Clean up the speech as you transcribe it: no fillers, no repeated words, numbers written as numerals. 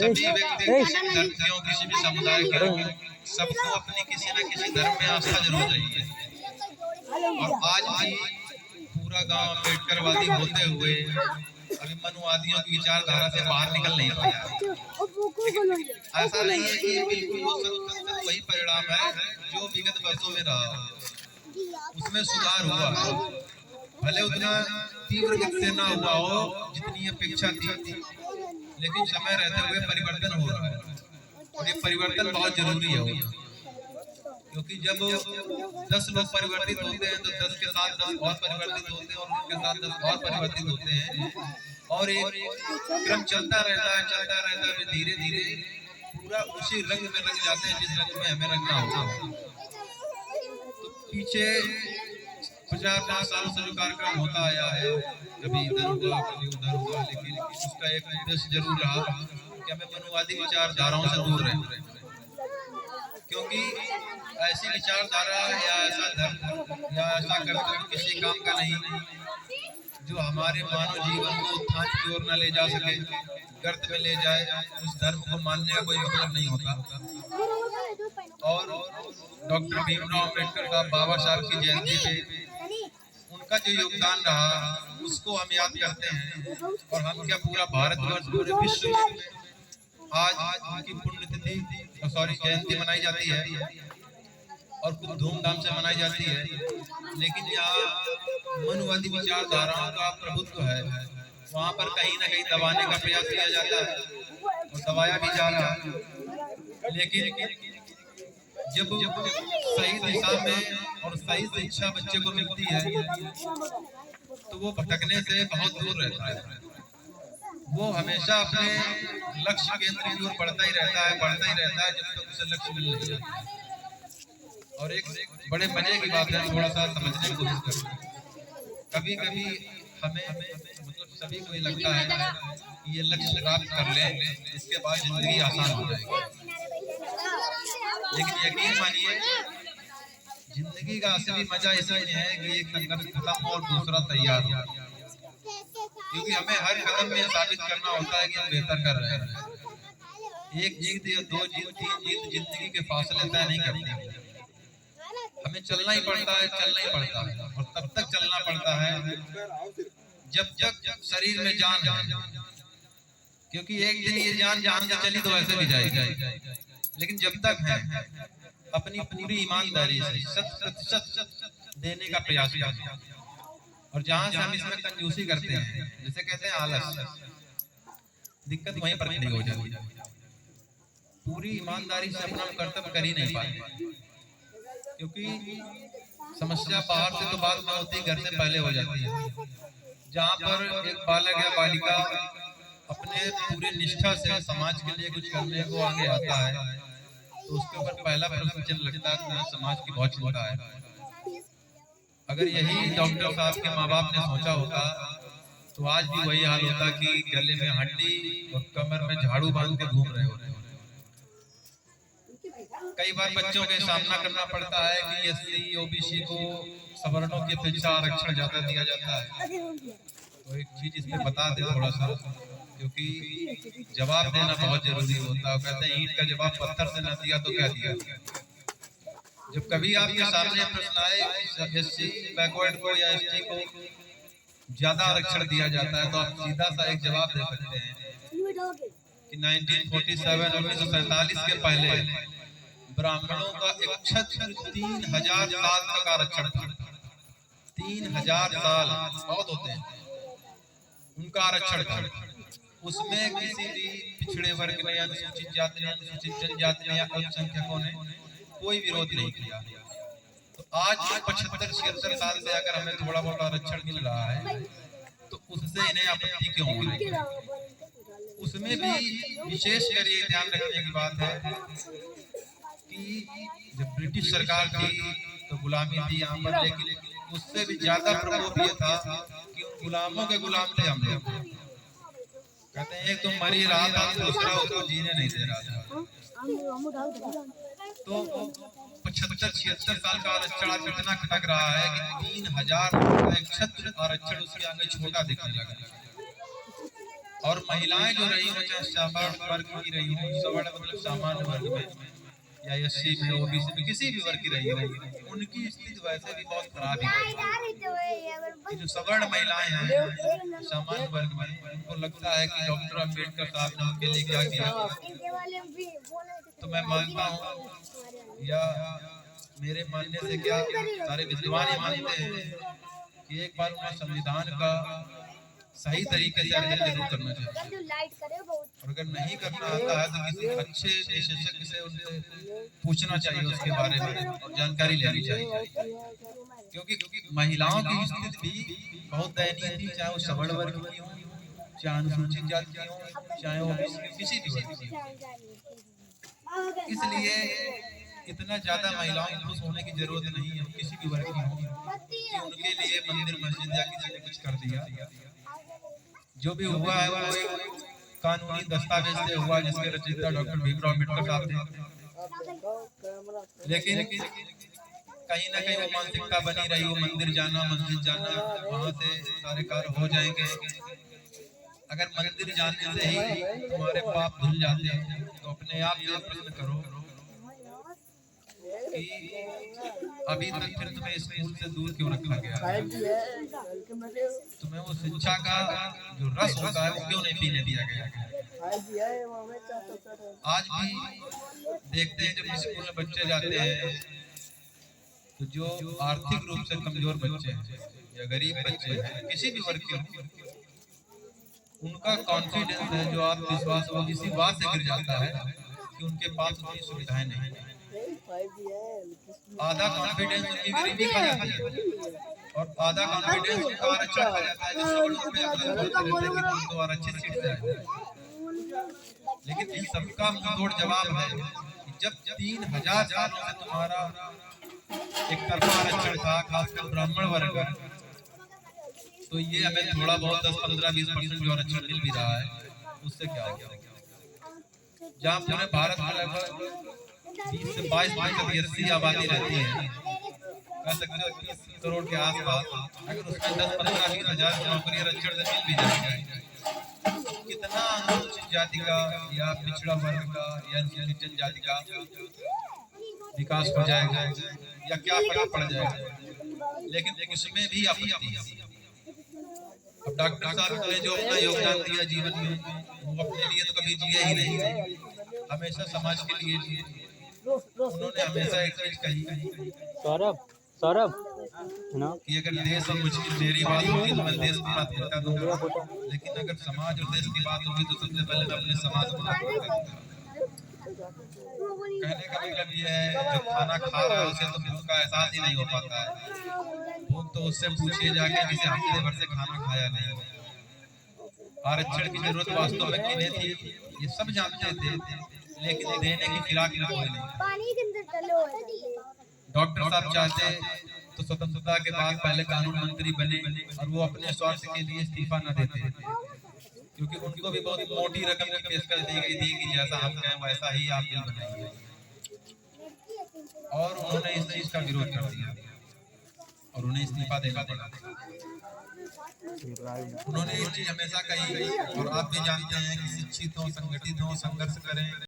सभी व्यक्ति किसी भी धर्म के हो, किसी भी समुदाय के हो, सबको अपनी किसी न किसी धर्म में आस्था जरूर रही है। और आज भी पूरा गांव अम्बेडकरवादी होते हुए अभी मनुवादियों की विचारधारा से बाहर निकल नहीं पाया। ऐसा नहीं है कि बिल्कुल वो सब वही परिणाम है जो विगत वर्षों में रहा, उसमें सुधार हुआ है। भले उतना तीव्र गति से ना हुआ हो जितनी अपेक्षा थी, लेकिन समय रहते हुए परिवर्तन हो रहा है और ये परिवर्तन बहुत जरूरी है। क्योंकि जब 10 लोग परिवर्तित होते हैं तो 10 के साथ 10 और परिवर्तित होते हैं और उनके साथ 10 और परिवर्तित होते हैं और एक क्रम चलता रहता है। धीरे धीरे पूरा उसी रंग में रंग जाते हैं जिस रंग में हमें रंगना होगा। तो पीछे 50 सालों से जो कार्यक्रम होता आया है, कभी इधर हुआ कभी उधर हुआ, लेकिन उसका एक उद्देश्य जरूर रहा कि हमें मनुवादी विचारधाराओं से दूर रहे। क्योंकि ऐसी विचारधारा या ऐसा धर्म या ऐसा कर्तव्य किसी काम का नहीं जो हमारे मानव जीवन को उत्थान की ओर न ले जा सके, गर्त में ले जाए। उस धर्म को मानने का कोई मतलब नहीं होता। और डॉक्टर भीमराव अम्बेडकर का बाबा साहब की जयंती पे उनका जो योगदान रहा उसको हम याद करते हैं। और हम क्या पूरा भारतवर्ष पूरे विश्व में आज उनकी पुण्यतिथि जयंती मनाई जाती है और खूब धूमधाम से मनाई जाती है। लेकिन यहाँ मनुवादी विचारधाराओं का प्रभुत्व है, वहाँ पर कहीं ना कहीं दबाने का प्रयास किया जाता है और दबाया भी जा रहा है। लेकिन जब सही दिशा में और सही शिक्षा बच्चे को मिलती है तो वो भटकने से बहुत दूर रहता है। वो हमेशा अपने लक्ष्य केंद्र की ओर बढ़ता ही रहता है जब तक उसे लक्ष्य मिल नहीं जाता। और एक बड़े मजे की बात है, थोड़ा सा समझने की कोशिश करें। कभी कभी हमें मतलब सभी को ये लगता है कि ये लक्ष्य प्राप्त कर लें इसके बाद जिंदगी आसान हो जाएगी। लेकिन यकीन मानिए जिंदगी का असली मजा इसी में है कि एक संघर्ष खत्म और दूसरा तैयार हो। क्योंकि हमें हर कदम में साबित करना होता है कि हम बेहतर कर रहे हैं। एक जीत या 2 जीत 3 जीत जिंदगी के फासले तय नहीं करते। हमें चलना ही पड़ता है और तब तक चलना पड़ता है जब तक शरीर में जान है। क्योंकि एक दिन ये जान से चली तो ऐसे भी जाएगी। लेकिन जब तक है अपनी पूरी ईमानदारी से 100% देने का प्रयास करते। और जहां से हम इसमें कंजूसी करते हैं, जैसे कहते हैं आलस, दिक्कत वहीं पर खड़ी हो जाती है। पूरी ईमानदारी से अपना कर्तव्य कर ही नहीं पाते। क्योंकि समस्या बाहर से तो बाद में होती, घर से पहले हो जाती है। जहाँ पर एक बालक या बालिका अपने पूरी निष्ठा से समाज के लिए कुछ करने को आगे आता है तो उसके ऊपर पहला प्रश्न चिन्ह लगता है कि समाज की बहुत चिंता है। अगर यही डॉक्टर साहब के माँ बाप ने सोचा होता तो आज भी वही हाल होता कि गले में हड्डी और कमर में झाड़ू बांध के घूम रहे होते। कई बार बच्चों के सामना करना पड़ता है कि एससी ओबीसी को सवर्णों की अपेक्षा आरक्षण ज्यादा दिया जाता है। तो एक चीज इस पे बता दे थोड़ा सा, क्योंकि जवाब देना बहुत जरूरी होता है। कहते हैं ईंट का जवाब पत्थर से न दिया तो क्या दिया। जब कभी आपके सामने प्रश्न आए एससी बैकवर्ड को या एसटी को ज्यादा आरक्षण दिया जाता है तो आप सीधा सा एक जवाब दे सकते हैं कि 1947 के पहले ब्राह्मणों का इकच्छत्र 3000 साल तक आरक्षण था। 3000 साल बहुत होते हैं उनका आरक्षण था। उसमें किसी भी पिछड़े वर्ग ने, अनुसूचित जाति ने, अनुसूचित जनजाति ने या अल्पसंख्यकों ने कोई विरोध नहीं किया। तो आज 75-76 साल से अगर हमें थोड़ा बहुत आरक्षण मिल रहा है तो उससे इन्हें आपत्ति क्यों हो रही है। उसमें भी विशेष कर ये ध्यान रखने की बात है कि जब ब्रिटिश सरकार थी तो गुलामी थी यहाँ पर, लेकिन उससे भी ज्यादा प्रकोप ये था कि उन गुलामों के गुलाम थे हम लोग। कहते हैं एक तो मर ही रहा था, दूसरा उसको जीने नहीं दे रहा था। तो 75-76 साल का आरक्षण आज इतना खटक रहा है कि 3000 छत्र आरक्षण उसके आगे छोटा दिखने लगा। और महिलाएं जो रही हो, चाहे सामान्य वर्ग की रही हो, सवर्ण मतलब सामान्य वर्ग में या एससी में, ओबीसी में, किसी भी वर्ग की रही हो, उनकी स्थिति वैसे भी बहुत खराब है। जो सवर्ण महिलाएं हैं सामान्य वर्ग में, उनको लगता है कि डॉक्टर अम्बेडकर साहब ने उनके लिए क्या किया। तो मैं मानता हूँ, या मेरे मानने से क्या सारे विद्वान ये मानते हैं कि एक बार उन्हें संविधान का सही तरीके से अध्ययन जरूर करना चाहिए, और अगर नहीं करना आता है तो किसी अच्छे विशेषज्ञ से उनसे पूछना चाहिए उसके बारे में और जानकारी लेनी चाहिए, क्योंकि महिलाओं की स्थिति भी बहुत दयनीय थी, चाहे वो सवर्ण वर्ग की हो, चाहे अनुसूचित जाति की हो, चाहे वो किसी भी वर्ग की हो। इसलिए इतना ज्यादा महिलाओं को खुश होने की जरूरत नहीं है, किसी भी वर्ग की हो, कि उनके लिए मंदिर मस्जिद या किसी ने कुछ कर दिया। जो भी हुआ है वो कानूनी दस्तावेज से हुआ, जिसके रचयिता डॉक्टर भीमराव अम्बेडकर साहब थे। लेकिन कहीं ना कहीं वो मानसिकता बनी रही, वो मंदिर जाना, मस्जिद जाना, वहां से सारे कार्य हो जाएंगे। अगर मंदिर जाने से ही तुम्हारे पाप धुल जाते हैं तो अपने आप से प्रश्न करो कि अभी तक फिर तुम्हें स्कूल से दूर क्यों रखा गया, तुम्हें वो शिक्षा का जो रस होता है वो क्यों नहीं पीने दिया गया। आज भी देखते हैं जब स्कूल में बच्चे जाते हैं तो जो आर्थिक रूप से कमजोर बच्चे हैं या गरीब बच्चे हैं, किसी भी वर्ग के, उनका कॉन्फिडेंस है, जो आत्मविश्वास वो इसी बात से गिर जाता है कि उनके पास उतनी सुविधाएं नहीं है। आधा कॉन्फिडेंस उनकी गरीबी खा जाती है और आधा कॉन्फिडेंस उनका आरक्षण खा जाता है, जिससे वो लोग अपने तो आरक्षित सीट से आए। लेकिन इन सबका मुंहतोड़ जवाब है कि जब 3000 सालों से तुम्हारा एक तरफा आरक्षण था, खासकर ब्राह्मण वर्ग, तो ये हमें थोड़ा बहुत 10, 15, 20% जो आरक्षण मिल भी रहा है, उससे क्या हो गया। जहाँ पूरे भारत में लगभग 20 से 22% एससी आबादी रहती है, कह सकते हो 30 करोड़ के आसपास, अगर उसमें 10, 15, 20 हजार नौकरी आरक्षण से मिल भी जाएगी, कितना अनुसूचित जाति का या पिछड़ा वर्ग का या अनुसूचित जनजाति का विकास हो जाएगा या क्या फर्क पड़ जाएगा। लेकिन उसमें भी आपत्ति है। अब डॉक्टर साहब ने जो अपना योगदान दिया जीवन में, वो अपने लिए तो कभी जिए ही नहीं, हमेशा समाज के लिए जिए। उन्होंने हमेशा एक चीज कही, सौरभ कि अगर देश और मुझकी मेरी बात होगी तो मैं देश की प्राथमिकता दूंगा, लेकिन अगर समाज और देश की बात होगी तो सबसे पहले मैं अपने समाज को प्राथमिकता दूंगा। कहने का मतलब ये है, जो खाना खा रहा है उसे तो भूख का एहसास ही नहीं हो पाता है। भूख तो उससे पूछिए जाके जिसे हफ्ते भर से खाना खाया नहीं। आरक्षण की जरूरत वास्तव में किन्हें थी ये सब जानते थे, लेकिन देने की फिराक में कोई नहीं। डॉक्टर साहब चाहते तो स्वतंत्रता के बाद पहले कानून मंत्री बने और वो अपने स्वार्थ के लिए इस्तीफा न देते, क्योंकि उनको भी बहुत मोटी रकम की पेशकश दी गई थी कि जैसा हम कहें वैसा ही आप बिल बनाइए, और उन्होंने इस चीज का विरोध कर दिया और उन्हें इस्तीफा देना पड़ा। उन्होंने ये चीज हमेशा कही, और आप भी जानते हैं कि शिक्षित हो, संगठित हो, संघर्ष करें।